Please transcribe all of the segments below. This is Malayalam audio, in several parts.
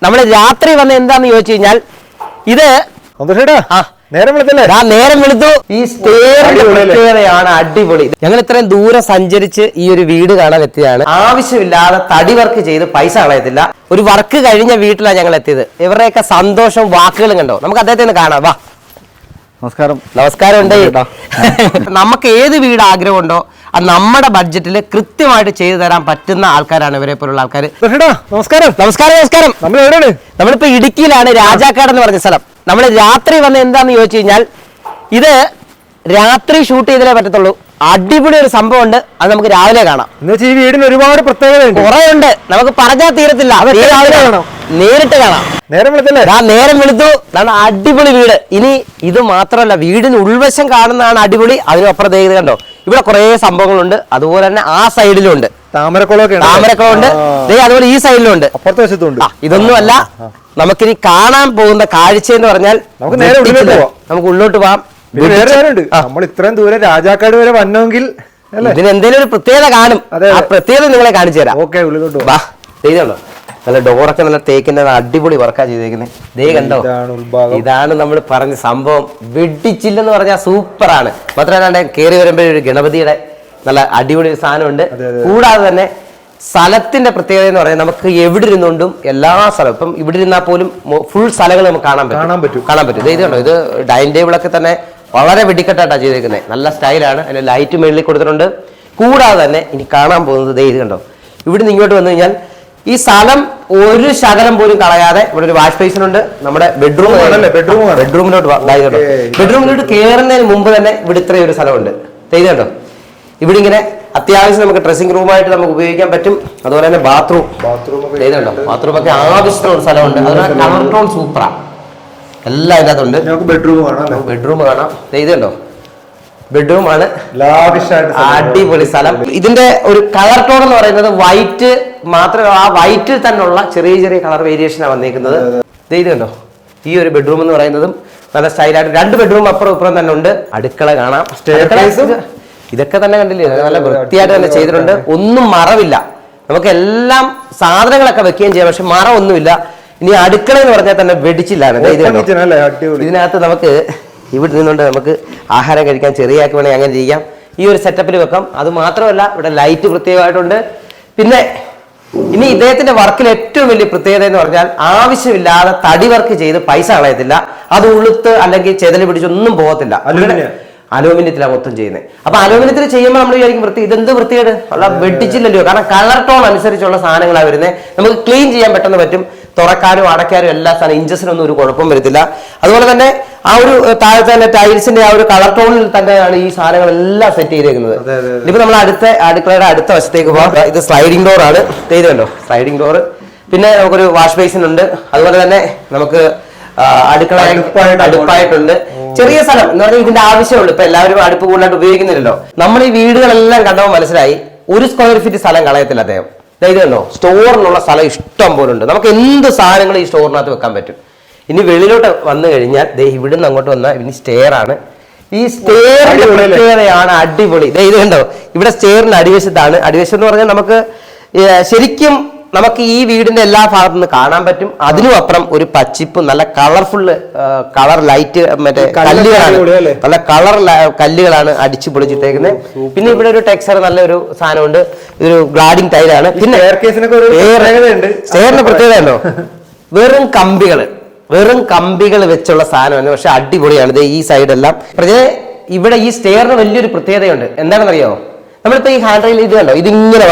നമ്മൾ രാത്രി വന്ന് എന്താന്ന് ചോദിച്ചു കഴിഞ്ഞാൽ ഇത് നേരം വെളുത്തു. ഈ സ്റ്റേറിന്റെ പ്രത്യേകതയാണ് അടിപൊളി. ഞങ്ങൾ ഇത്രയും ദൂരം സഞ്ചരിച്ച് ഈ ഒരു വീട് കാണാൻ എത്തിയതാണ്. ആവശ്യമില്ലാതെ തടി വർക്ക് ചെയ്ത് പൈസ കളയത്തില്ല. ഒരു വർക്ക് കഴിഞ്ഞ വീട്ടിലാണ് ഞങ്ങൾ എത്തിയത്. ഇവരുടെയൊക്കെ സന്തോഷവും വാക്കുകളും കണ്ടോ. നമുക്ക് അദ്ദേഹത്തെ ഒന്ന് കാണാം. വാ. നമസ്കാരം ഉണ്ട്. നമുക്ക് ഏത് വീട് ആഗ്രഹമുണ്ടോ അത് നമ്മുടെ ബഡ്ജറ്റിൽ കൃത്യമായിട്ട് ചെയ്തു തരാൻ പറ്റുന്ന ആൾക്കാരാണ് ഇവരെ പോലുള്ള ആൾക്കാർ. നമസ്കാരം. നമ്മളിപ്പോ ഇടുക്കിയിലാണ്, രാജാക്കാട് എന്ന് പറഞ്ഞ സ്ഥലം. നമ്മൾ രാത്രി വന്ന് എന്താന്ന് ചോദിച്ചു കഴിഞ്ഞാൽ ഇത് രാത്രി ഷൂട്ട് ചെയ്തേ പറ്റത്തുള്ളൂ. അടിപൊളി ഒരു സംഭവം ഉണ്ട്. അത് നമുക്ക് രാവിലെ കാണാം. ഈ വീടിന് ഒരുപാട് പ്രത്യേകത കുറെ ഉണ്ട്, നമുക്ക് പറഞ്ഞാൽ തീരത്തില്ല. നേരിട്ട് കാണാം. നേരം വെളുത്തു. അടിപൊളി വീട്. ഇനി ഇത് മാത്രമല്ല, വീടിന് ഉൾവശം കാണുന്നതാണ് അടിപൊളി. അതിനപ്പുറം ചെയ്ത് കണ്ടോ, ഇവിടെ കുറെ സംഭവങ്ങളുണ്ട്. അതുപോലെ തന്നെ ആ സൈഡിലും ഉണ്ട് താമരക്കുളമുണ്ട്. അതുപോലെ ഈ സൈഡിലും ഉണ്ട്, അപ്പുറത്തെ വശത്തുണ്ട്. ഇതൊന്നുമല്ല, നമുക്കിനി കാണാൻ പോകുന്ന കാഴ്ച എന്ന് പറഞ്ഞാൽ നമുക്ക് ഉള്ളോട്ട് പോവാം. നമ്മൾ ഇത്രയും ദൂരം രാജാക്കാട് വരെ വന്നെങ്കിൽ ഇതിന് എന്തെങ്കിലും ഒരു പ്രത്യേകത കാണും. ആ പ്രത്യേകത നിങ്ങളെ കാണിച്ചു തരാം. ചെയ്തോളൂ. നല്ല ഡോറൊക്കെ നല്ല തേക്കിന്റെ അടിപൊളി വർക്കാ ചെയ്തേക്കുന്നത്. ദേ കണ്ടോ, ഇതാണ് നമ്മൾ പറഞ്ഞ സംഭവം. വെട്ടിച്ചില്ലെന്ന് പറഞ്ഞാൽ സൂപ്പറാണ്. മാത്രമല്ല കയറി വരുമ്പോഴൊരു ഗണപതിയുടെ നല്ല അടിപൊളി ഒരു സാധനമുണ്ട്. കൂടാതെ തന്നെ സ്ഥലത്തിന്റെ പ്രത്യേകത എന്ന് പറഞ്ഞാൽ നമുക്ക് എവിടെ ഇരുന്നുകൊണ്ടും എല്ലാ സ്ഥലവും, ഇപ്പം ഇവിടെ ഇരുന്നാൽ പോലും ഫുൾ സ്ഥലങ്ങൾ നമുക്ക് കാണാൻ പറ്റും. ഇത് കണ്ടോ, ഇത് ഡൈനിങ് ടേബിളൊക്കെ തന്നെ വളരെ വെടിക്കെട്ടായിട്ടാണ് ചെയ്തേക്കുന്നത്. നല്ല സ്റ്റൈലാണ്. അതിന് ലൈറ്റ് മേളിൽ കൊടുത്തിട്ടുണ്ട്. കൂടാതെ തന്നെ ഇനി കാണാൻ പോകുന്നത് ഇത് കണ്ടോ, ഇവിടുന്ന് ഇങ്ങോട്ട് വന്നു കഴിഞ്ഞാൽ ഈ സ്ഥലം ഒരു ശകലം പോലും കളയാതെ ഇവിടെ ഒരു വാഷ് ബേസിനുണ്ട്. നമ്മുടെ ബെഡ്റൂമിലോട്ട് കയറുന്നതിന് മുമ്പ് തന്നെ ഇവിടെ ഇത്രയും ഒരു സ്ഥലമുണ്ട്. ഇത് കണ്ടോ, ഇവിടെ ഇങ്ങനെ അത്യാവശ്യം നമുക്ക് ഡ്രസ്സിംഗ് റൂമായിട്ട് നമുക്ക് ഉപയോഗിക്കാൻ പറ്റും. അതുപോലെ തന്നെ ബാത്റൂം ഒക്കെ ആവശ്യത്തിനുള്ള സ്ഥലമുണ്ട്. അതുപോലെ കളർ ടോൺ സൂപ്പറാണ്. എല്ലാം ഇതിനകത്തുണ്ട്. ബെഡ്റൂം കാണാം. ഇത് കണ്ടോ, ബെഡ്റൂമാണ്. അടിപൊളി സ്ഥലം. ഇതിന്റെ ഒരു കളർ ടോൺ എന്ന് പറയുന്നത് വൈറ്റ് മാത്രം. ആ വൈറ്റിൽ തന്നെയുള്ള ചെറിയ ചെറിയ കളർ വേരിയേഷനാണ് വന്നിരിക്കുന്നത്. ഇത് കണ്ടോ, ഈ ഒരു ബെഡ്റൂം എന്ന് പറയുന്നതും നല്ല സ്റ്റൈലായിട്ട് 2 ബെഡ്റൂം അപ്പുറം ഇപ്പുറം തന്നെ ഉണ്ട്. അടുക്കള കാണാം. ഇതൊക്കെ തന്നെ കണ്ടില്ലേ, നല്ല വൃത്തിയായിട്ട് തന്നെ ചെയ്തിട്ടുണ്ട്. ഒന്നും മറവില്ല. നമുക്ക് എല്ലാം സാധനങ്ങളൊക്കെ വെക്കുകയും ചെയ്യാം, പക്ഷെ മറവൊന്നുമില്ല. ഇനി അടുക്കള എന്ന് പറഞ്ഞാൽ തന്നെ വെടിച്ചില്ലാണ്. ഇതിനകത്ത് നമുക്ക് ഇവിടെ നിന്നുകൊണ്ട് നമുക്ക് ആഹാരം കഴിക്കാൻ, ചെറിയാക്കി വേണമെങ്കിൽ അങ്ങനെ ചെയ്യാം. ഈ ഒരു സെറ്റപ്പിൽ വെക്കാം. അത് മാത്രമല്ല, ഇവിടെ ലൈറ്റ് പ്രത്യേകമായിട്ടുണ്ട്. പിന്നെ ഇനി ഇദ്ദേഹത്തിന്റെ വർക്കിൽ ഏറ്റവും വലിയ പ്രത്യേകത എന്ന് പറഞ്ഞാൽ ആവശ്യമില്ലാതെ തടി വർക്ക് ചെയ്ത് പൈസ കളയത്തില്ല. അത് ഉളുത്ത് അല്ലെങ്കിൽ ചെതല് പിടിച്ചൊന്നും പോകത്തില്ല. അലൂമിനിയത്തിലാണ് മൊത്തം ചെയ്യുന്നത്. അപ്പൊ അലൂമിനിയത്തിൽ ചെയ്യുമ്പോൾ നമ്മൾ വിചാരിക്കും ഇതെന്ത് വൃത്തികേട്, ഉള്ള വെട്ടിച്ചില്ലല്ലോ. കാരണം കളർ ടോൺ അനുസരിച്ചുള്ള സാധനങ്ങളാണ് വരുന്നത്. നമുക്ക് ക്ലീൻ ചെയ്യാൻ പെട്ടെന്ന് പറ്റും. തുറക്കാനും അടയ്ക്കാനും എല്ലാ സാധനം, ഇഞ്ചസിനൊന്നും ഒരു കുഴപ്പം വരത്തില്ല. അതുപോലെ തന്നെ ആ ഒരു താഴത്തെ തന്നെ ടൈൽസിന്റെ ആ ഒരു കളർ ടോണിൽ തന്നെയാണ് ഈ സാധനങ്ങളെല്ലാം സെറ്റ് ചെയ്തേക്കുന്നത്. ഇനിയിപ്പോ നമ്മൾ അടുക്കളയുടെ അടുത്ത വശത്തേക്ക് പോകാം. ഇത് സ്ലൈഡിംഗ് ഡോർ ആണ്. ചെയ്തല്ലോ, സ്ലൈഡിംഗ് ഡോർ. പിന്നെ നമുക്കൊരു വാഷ് ബേസിൻ ഉണ്ട്. അതുപോലെ തന്നെ നമുക്ക് അടുപ്പായിട്ടുണ്ട്. ചെറിയ സ്ഥലം എന്ന് പറഞ്ഞാൽ ഇതിന്റെ ആവശ്യമുള്ളൂ. ഇപ്പൊ എല്ലാവരും അടുപ്പ് കൂടുതലായിട്ട് ഉപയോഗിക്കുന്നില്ലല്ലോ. നമ്മൾ ഈ വീടുകളെല്ലാം കണ്ടപ്പോൾ മനസ്സിലായി 1 സ്ക്വയർ ഫീറ്റ് സ്ഥലം കളയത്തില്ല അദ്ദേഹം. ഇത് കണ്ടോ, സ്റ്റോറിനുള്ള സ്ഥലം ഇഷ്ടം പോലെ ഉണ്ട്. നമുക്ക് എന്ത് സാധനങ്ങൾ ഈ സ്റ്റോറിനകത്ത് വെക്കാൻ പറ്റും. ഇനി വെളിയിലോട്ട് വന്നു കഴിഞ്ഞാൽ ഇവിടുന്ന് അങ്ങോട്ട് വന്നാൽ ഇനി സ്റ്റെയർ ആണ്. ഈ സ്റ്റെയറിന്റെ പ്രത്യേകതയാണ് അടിപൊളി. ഇത് കണ്ടോ, ഇവിടെ സ്റ്റെയറിന്റെ അടിവശത്താണ്. അടിവശം എന്ന് പറഞ്ഞാൽ നമുക്ക് ശരിക്കും നമുക്ക് ഈ വീടിന്റെ എല്ലാ ഭാഗത്തു നിന്ന് കാണാൻ പറ്റും. അതിനും അപ്പുറം ഒരു പച്ചിപ്പ്, നല്ല കളർഫുള്ള് കളർ ലൈറ്റ്, മറ്റേ കല്ലുകളാണ്, നല്ല കളർ കല്ലുകളാണ് അടിച്ചു പൊളിച്ചിട്ടേക്കുന്നത്. പിന്നെ ഇവിടെ ഒരു ടെക്സ്ചർ നല്ലൊരു സാധനമുണ്ട്. ഇതൊരു ഗ്ലാഡിംഗ് ടൈലാണ്. പിന്നെ സ്റ്റെയറിന്റെ പ്രത്യേകത ഉണ്ടോ, വെറും കമ്പികൾ വെച്ചുള്ള സാധനമാണ്. പക്ഷെ അടിപൊളിയാണ്. ഈ സൈഡെല്ലാം ഇവിടെ ഈ സ്റ്റെയറിന് വലിയൊരു പ്രത്യേകതയുണ്ട്. എന്താണെന്നറിയോ, നമ്മളിപ്പോ ഈ ഹാൻഡ് റെയിൽ ഇത് കണ്ടോ, ഇതിങ്ങനെ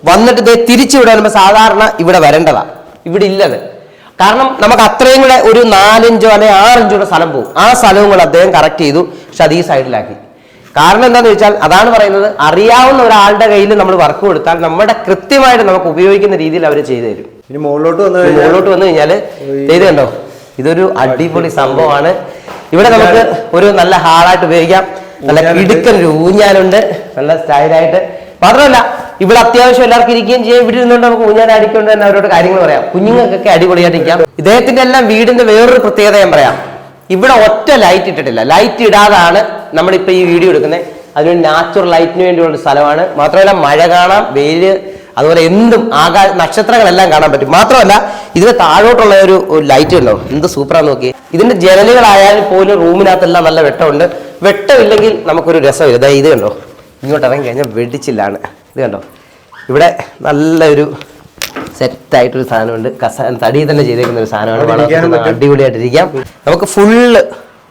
വന്നിട്ട് തിരിച്ചു വിടാൻ സാധാരണ ഇവിടെ വരേണ്ടതാ. ഇവിടെ ഇല്ലത്. കാരണം നമുക്ക് അത്രയും കൂടെ ഒരു 4 ഇഞ്ചോ അല്ലെങ്കിൽ 6 ഇഞ്ചോ സ്ഥലം പോകും. ആ സ്ഥലവും കൂടെ അദ്ദേഹം കറക്റ്റ് ചെയ്തു. പക്ഷെ അത് ഈ സൈഡിലാക്കി. കാരണം എന്താണെന്ന് വെച്ചാൽ, അതാണ് പറയുന്നത്, അറിയാവുന്ന ഒരാളുടെ കയ്യിൽ നമ്മൾ വർക്ക് കൊടുത്താൽ നമ്മുടെ കൃത്യമായിട്ട് നമുക്ക് ഉപയോഗിക്കുന്ന രീതിയിൽ അവർ ചെയ്തു തരും. ഇനി മുകളിലോട്ട് വന്നു കഴിഞ്ഞാല് ചെയ്ത് കണ്ടോ, ഇതൊരു അടിപൊളി സംഭവമാണ്. ഇവിടെ നമുക്ക് ഒരു നല്ല ഹാളായിട്ട് ഉപയോഗിക്കാം. നല്ല കിടുക്കൻ ഒരു ഊഞ്ഞാലുണ്ട്, നല്ല സ്റ്റൈലായിട്ട്. മാത്രമല്ല ഇവിടെ അത്യാവശ്യം എല്ലാവർക്കും ഇരിക്കുകയും ചെയ്യാം. ഇവിടെ ഇരുന്നുകൊണ്ട് നമുക്ക് ഊഞ്ഞാൽ അടിക്കൊണ്ട് തന്നെ അവരോട് കാര്യങ്ങൾ പറയാം. കുഞ്ഞുങ്ങൾക്കൊക്കെ അടിപൊളിയായിട്ട് ഇരിക്കാം. ഇദ്ദേഹത്തിന്റെ എല്ലാം വീടിന്റെ വേറൊരു പ്രത്യേകത ഞാൻ പറയാം. ഇവിടെ ഒറ്റ ലൈറ്റ് ഇട്ടിട്ടില്ല. ലൈറ്റ് ഇടാതാണ് നമ്മളിപ്പോ ഈ വീഡിയോ എടുക്കുന്നത്. അതിനൊരു നാച്ചുറൽ ലൈറ്റിന് വേണ്ടിയുള്ള സ്ഥലമാണ്. മാത്രമല്ല മഴ കാണാം, വെയില് അതുപോലെ എന്തും നക്ഷത്രങ്ങളെല്ലാം കാണാൻ പറ്റും. മാത്രമല്ല ഇതിന് താഴോട്ടുള്ള ഒരു ലൈറ്റ് ഉണ്ടോ, എന്ത് സൂപ്പറാന്ന് നോക്കി. ഇതിന്റെ ജനലുകളായാലും പോലും റൂമിനകത്തെല്ലാം നല്ല വെട്ടമുണ്ട്. വെട്ടമില്ലെങ്കിൽ നമുക്കൊരു രസമില്ല. അതായത് ഇത് കണ്ടോ, ഇങ്ങോട്ട് ഇറങ്ങി കഴിഞ്ഞാൽ വെടിച്ചില്ലാണ്. ഇത് കണ്ടോ, ഇവിടെ നല്ലൊരു സെറ്റായിട്ടൊരു സാധനമുണ്ട്. തടിയിൽ തന്നെ ചെയ്തേക്കുന്ന ഒരു സാധനമാണ്. അടിപൊളിയായിട്ടിരിക്കാം. നമുക്ക് ഫുള്ള്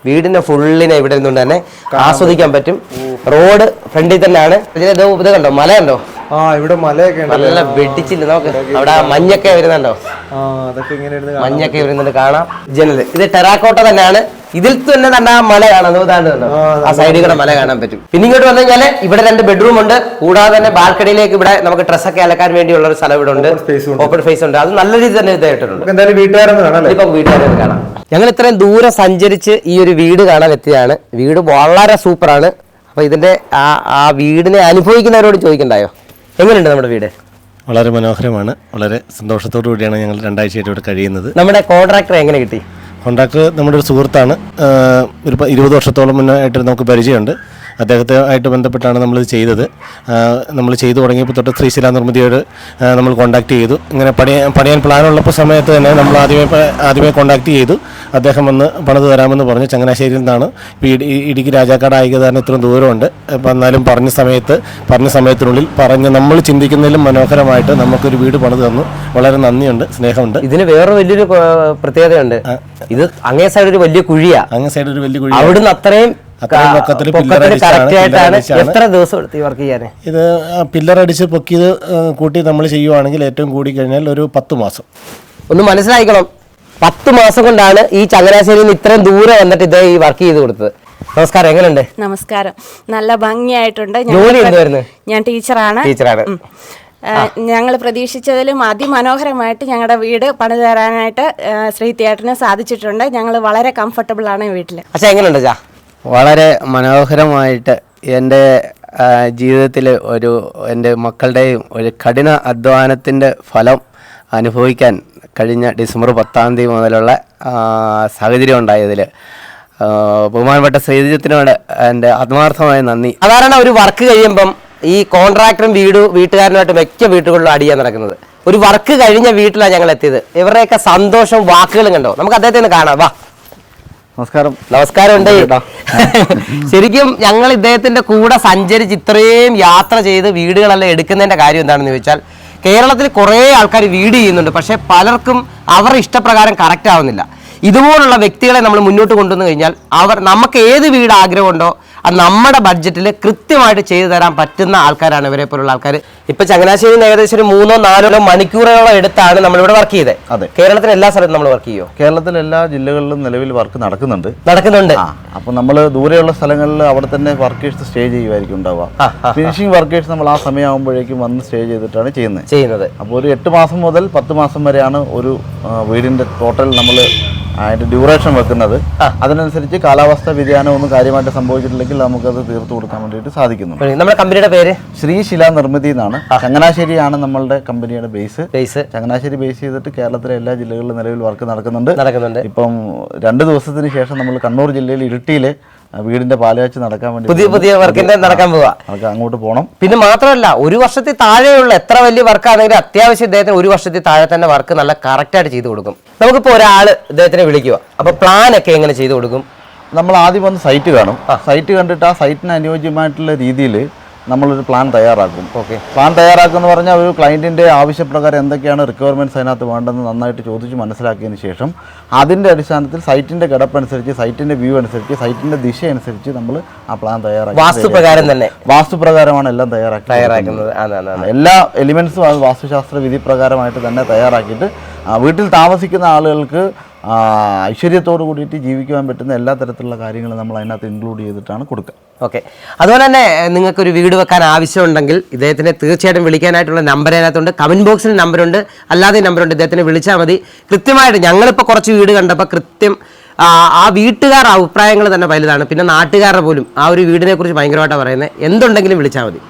വീടിന്റെ ഫുള്ളിനെ ഇവിടെ നിന്നുകൊണ്ട് തന്നെ ആസ്വദിക്കാൻ പറ്റും. റോഡ് ഫ്രണ്ടിൽ തന്നെയാണ്. ഇത് കണ്ടോ, മല കണ്ടോ, ഇവിടെ മലയൊക്കെ നല്ല വെട്ടിച്ചില്ല. നമുക്ക് അവിടെ മഞ്ഞൊക്കെ വരുന്നുണ്ടോ, മഞ്ഞൊക്കെ കാണാം. വരുന്നുണ്ട്, കാണാം. ജനല് ഇത് ടെറാക്കോട്ട തന്നെയാണ്. ഇതിൽ തന്നെ തന്നെ ആ മല കാണാം. ആ സൈഡിൽ കൂടെ മല കാണാൻ പറ്റും. പിന്നെ ഇങ്ങോട്ട് വന്നു കഴിഞ്ഞാൽ ഇവിടെ 2 ബെഡ്റൂം ഉണ്ട്. കൂടാതെ തന്നെ ബാൽക്കണിയിലേക്ക് ഇവിടെ നമുക്ക് ഡ്രസ്സൊക്കെ അലക്കാൻ വേണ്ടിയുള്ള ഒരു സ്ഥലം ഇവിടെ ഉണ്ട്. ഓപ്പൺ ഫേസ് ഉണ്ട്. അത് നല്ല രീതിയിൽ തന്നെ ഇതായിട്ടുണ്ട്. ഇപ്പം വീട്ടുകാരെ കാണാം. ഞങ്ങൾ ഇത്രയും ദൂരം സഞ്ചരിച്ച് ഈ ഒരു വീട് കാണാൻ എത്തിയതാണ്. വീട് വളരെ സൂപ്പറാണ്. അപ്പൊ ഇതിന്റെ ആ വീടിനെ അനുഭവിക്കുന്നവരോട് ചോദിക്കണ്ടായോ, എങ്ങനെയുണ്ട് നമ്മുടെ വീട്? വളരെ മനോഹരമാണ്. വളരെ സന്തോഷത്തോടു കൂടിയാണ് ഞങ്ങൾ 2 ആഴ്ചയായിട്ട് ഇവിടെ കഴിയുന്നത്. നമ്മുടെ കോൺട്രാക്ടർ എങ്ങനെ കിട്ടി? കോൺട്രാക്ടർ നമ്മുടെ ഒരു സുഹൃത്താണ്. ഒരു 20 വർഷത്തോളം മുന്നായിട്ട് നമുക്ക് പരിചയമുണ്ട്. അദ്ദേഹത്തെ ആയിട്ട് ബന്ധപ്പെട്ടാണ് നമ്മളിത് ചെയ്തത്. നമ്മൾ ചെയ്തു തുടങ്ങിയപ്പോൾ തൊട്ട് ശ്രീശില നിർമ്മിതിയോട് നമ്മൾ കോൺടാക്ട് ചെയ്തു. ഇങ്ങനെ പണിയാൻ പ്ലാനുള്ളപ്പോൾ സമയത്ത് തന്നെ നമ്മൾ ആദ്യമേ കോൺടാക്ട് ചെയ്തു. അദ്ദേഹം വന്ന് പണിത് തരാമെന്ന് പറഞ്ഞു. ചങ്ങനാശ്ശേരിയിൽ നിന്നാണ്. ഇപ്പോൾ ഇടുക്കി രാജാക്കാട് ആയത് കാരണം ഇത്രയും ദൂരമുണ്ട്. അപ്പം എന്നാലും പറഞ്ഞ സമയത്തിനുള്ളിൽ നമ്മൾ ചിന്തിക്കുന്നതിലും മനോഹരമായിട്ട് നമുക്കൊരു വീട് പണിത് തന്നു. വളരെ നന്ദിയുണ്ട്, സ്നേഹമുണ്ട്. ഇതിന് വേറെ വലിയൊരു പ്രത്യേകതയുണ്ട്. ഇത് അങ്ങേ സൈഡ് ഒരു വലിയ കുഴിയാ. അങ്ങേ സൈഡ് ഒരു വലിയ കുഴി. അവിടുന്ന് അത്രയും എത്ര ദിവസം എടുത്ത് വർക്ക് ചെയ്യാൻ? ഇത് പില്ലർ അടിച്ച് പൊക്കിയത് കൂട്ടി നമ്മൾ ചെയ്യുവാണെങ്കിൽ ഏറ്റവും കൂടി കഴിഞ്ഞാൽ ഒരു 10 മാസം. ഒന്ന് മനസ്സിലാക്കണം, 10 മാസം കൊണ്ടാണ് ഈ ചങ്ങനാശ്ശേരിയിൽ നിന്ന് ഇത്രയും ദൂരെ വന്നിട്ട് ഇതേ ഈ വർക്ക് ചെയ്ത് കൊടുത്തത്. നമസ്കാരം, എങ്ങനെയുണ്ട്? നമസ്കാരം. നല്ല ഭംഗിയായിട്ടുണ്ട്. ജോലി എന്തുവായിരുന്നു? ഞാൻ ടീച്ചറാണ്. ഞങ്ങൾ പ്രതീക്ഷിച്ചതിലും അതിമനോഹരമായിട്ട് ഞങ്ങളുടെ വീട് പണിത് തരാനായിട്ട് ശ്രീ തിയേറ്ററിന് സാധിച്ചിട്ടുണ്ട്. ഞങ്ങൾ വളരെ കംഫർട്ടബിൾ ആണ് വീട്ടിൽ. അച്ഛാ, എങ്ങനെയുണ്ട് അച്ഛാ? വളരെ മനോഹരമായിട്ട് എൻ്റെ ജീവിതത്തിൽ എൻ്റെ മക്കളുടെയും ഒരു കഠിന അധ്വാനത്തിൻ്റെ ഫലം അനുഭവിക്കാൻ കഴിഞ്ഞ ഡിസംബർ 10 തീയതി മുതലുള്ള സാഹചര്യം ഉണ്ടായതിൽ ബഹുമാനപ്പെട്ട ശ്രീജിത്തിനോട് എൻ്റെ ആത്മാർത്ഥമായ നന്ദി. സാധാരണ ഒരു വർക്ക് കഴിയുമ്പം ഈ കോൺട്രാക്ടറും വീട്ടുകാരനുമായിട്ട് മിക്ക വീട്ടുകളിലും അടിയാൻ നടക്കുന്നത്. ഒരു വർക്ക് കഴിഞ്ഞ വീട്ടിലാണ് ഞങ്ങൾ എത്തിയത്. ഇവരുടെയൊക്കെ സന്തോഷവും വാക്കുകളും കണ്ടോ? നമുക്ക് അദ്ദേഹത്തെ ഒന്ന് കാണാം. വാ. നമസ്കാരം ഉണ്ട്. ശരിക്കും ഞങ്ങൾ ഇദ്ദേഹത്തിന്റെ കൂടെ സഞ്ചരിച്ച് ഇത്രയും യാത്ര ചെയ്ത് വീടുകളെല്ലാം എടുക്കുന്നതിന്റെ കാര്യം എന്താണെന്ന് ചോദിച്ചാൽ, കേരളത്തിൽ കുറേ ആൾക്കാർ വീട് ചെയ്യുന്നുണ്ട്. പക്ഷെ പലർക്കും അവരുടെ ഇഷ്ടപ്രകാരം കറക്റ്റ് ആവുന്നില്ല. ഇതുപോലുള്ള വ്യക്തികളെ നമ്മൾ മുന്നോട്ട് കൊണ്ടുവന്നു കഴിഞ്ഞാൽ നമുക്ക് ഏത് വീട് ആഗ്രഹമുണ്ടോ അത് നമ്മുടെ ബഡ്ജറ്റിൽ കൃത്യമായിട്ട് ചെയ്തു തരാൻ പറ്റുന്ന ആൾക്കാരാണ് ഇവരെ പോലുള്ള ആൾക്കാർ. ഇപ്പൊ ചങ്ങനാശ്ശേരിയിൽ നിന്ന് ഏകദേശം ഒരു 3-4 മണിക്കൂറുകളോ എടുത്താണ് നമ്മളിവിടെ വർക്ക് ചെയ്തത്. അതെ, കേരളത്തിൽ എല്ലാ സ്ഥലത്തും നമ്മൾ വർക്ക് ചെയ്യുമോ? കേരളത്തിലെ എല്ലാ ജില്ലകളിലും നിലവിൽ വർക്ക് നടക്കുന്നുണ്ട്. അപ്പൊ നമ്മൾ ദൂരെയുള്ള സ്ഥലങ്ങളിൽ അവിടെ തന്നെ വർക്കേഴ്സ് സ്റ്റേ ചെയ്യുമായിരിക്കും ഉണ്ടാവുക. ഫിനിഷിംഗ് വർക്കേഴ്സ് നമ്മൾ ആ സമയമാകുമ്പോഴേക്കും വന്ന് സ്റ്റേ ചെയ്തിട്ടാണ് ചെയ്യുന്നത്. അപ്പോൾ ഒരു 8 മാസം മുതൽ 10 മാസം വരെയാണ് ഒരു വീടിന്റെ ടോട്ടൽ നമ്മൾ അതിന്റെ ഡ്യൂറേഷൻ വെക്കുന്നത്. അതിനനുസരിച്ച് കാലാവസ്ഥ വ്യതിയാനം ഒന്നും കാര്യമായിട്ട് സംഭവിച്ചിട്ടില്ലെങ്കിൽ നമുക്കത് തീർത്തു കൊടുക്കാൻ വേണ്ടിയിട്ട് സാധിക്കുന്നുണ്ട്. നമ്മുടെ കമ്പനിയുടെ പേര് ശ്രീശില നിർമ്മിതി എന്നാണ്. ചങ്ങനാശ്ശേരിയാണ് നമ്മളുടെ കമ്പനിയുടെ ബേസ്. ചങ്ങനാശ്ശേരി ബേസ് ചെയ്തിട്ട് കേരളത്തിലെ എല്ലാ ജില്ലകളിലും നിലവിൽ വർക്ക് നടക്കുന്നുണ്ട്. ഇപ്പം 2 ദിവസത്തിന് ശേഷം നമ്മൾ കണ്ണൂർ ജില്ലയിൽ ഇരിട്ടിയിലെ വീടിന്റെ പാലുകാച്ച് നടക്കാൻ വേണ്ടി പുതിയ വർക്കിന്റെ നടക്കാൻ പോവാ. അങ്ങോട്ട് പോകണം. പിന്നെ മാത്രമല്ല, 1 വർഷത്തിൽ താഴെയുള്ള എത്ര വലിയ വർക്കാണെങ്കിലും അത്യാവശ്യം ഇദ്ദേഹത്തിന് 1 വർഷത്തിൽ താഴെ തന്നെ വർക്ക് നല്ല കറക്റ്റായിട്ട് ചെയ്തു കൊടുക്കും. നമുക്കിപ്പോ ഒരാൾ ഇദ്ദേഹത്തിനെ വിളിക്കുക, അപ്പൊ പ്ലാൻ ഒക്കെ എങ്ങനെ ചെയ്തു കൊടുക്കും? നമ്മൾ ആദ്യം വന്ന് സൈറ്റ് കാണും. സൈറ്റ് കണ്ടിട്ട് ആ സൈറ്റിന് അനുയോജ്യമായിട്ടുള്ള രീതിയിൽ നമ്മളൊരു പ്ലാൻ തയ്യാറാക്കും. പ്ലാൻ തയ്യാറാക്കുമെന്ന് പറഞ്ഞാൽ ഒരു ക്ലയൻറ്റിൻ്റെ ആവശ്യപ്രകാരം എന്തൊക്കെയാണ് റിക്വയർമെൻറ്റ്സ് അതിനകത്ത് വേണ്ടതെന്ന് നന്നായിട്ട് ചോദിച്ച് മനസ്സിലാക്കിയതിന് ശേഷം അതിൻ്റെ അടിസ്ഥാനത്തിൽ സൈറ്റിൻ്റെ കിടപ്പനുസരിച്ച്, സൈറ്റിൻ്റെ വ്യൂ അനുസരിച്ച്, സൈറ്റിൻ്റെ ദിശ അനുസരിച്ച് നമ്മൾ ആ പ്ലാൻ തയ്യാറാക്കി വാസ്തുപ്രകാരമാണ് എല്ലാം തയ്യാറാക്കുന്നത്. എല്ലാ എലിമെൻസും അത് വാസ്തുശാസ്ത്ര വിധി പ്രകാരമായിട്ട് തന്നെ തയ്യാറാക്കിയിട്ട് വീട്ടിൽ താമസിക്കുന്ന ആളുകൾക്ക് ഐശ്വര്യത്തോടു കൂടിയിട്ട് ജീവിക്കാൻ പറ്റുന്ന എല്ലാ തരത്തിലുള്ള കാര്യങ്ങളും നമ്മൾ അതിനകത്ത് ഇൻക്ലൂഡ് ചെയ്തിട്ടാണ് കൊടുക്കുക. ഓക്കെ. അതുപോലെ തന്നെ നിങ്ങൾക്കൊരു വീട് വെക്കാൻ ആവശ്യമുണ്ടെങ്കിൽ ഇദ്ദേഹത്തിനെ തീർച്ചയായിട്ടും വിളിക്കാനായിട്ടുള്ള നമ്പർ അതിനകത്തുണ്ട്. കമൻറ്റ് ബോക്സിൽ നമ്പറുണ്ട്, അല്ലാതെ നമ്പറുണ്ട്. ഇദ്ദേഹത്തിനെ വിളിച്ചാൽ മതി. കൃത്യമായിട്ട് ഞങ്ങളിപ്പോൾ കുറച്ച് വീട് കണ്ടപ്പോൾ കൃത്യം ആ വീട്ടുകാരുടെ അഭിപ്രായങ്ങൾ തന്നെ വലുതാണ്. പിന്നെ നാട്ടുകാരുടെ പോലും ആ ഒരു വീടിനെ കുറിച്ച് ഭയങ്കരമായിട്ടാണ് പറയുന്നത്. എന്തുണ്ടെങ്കിലും വിളിച്ചാൽ മതി.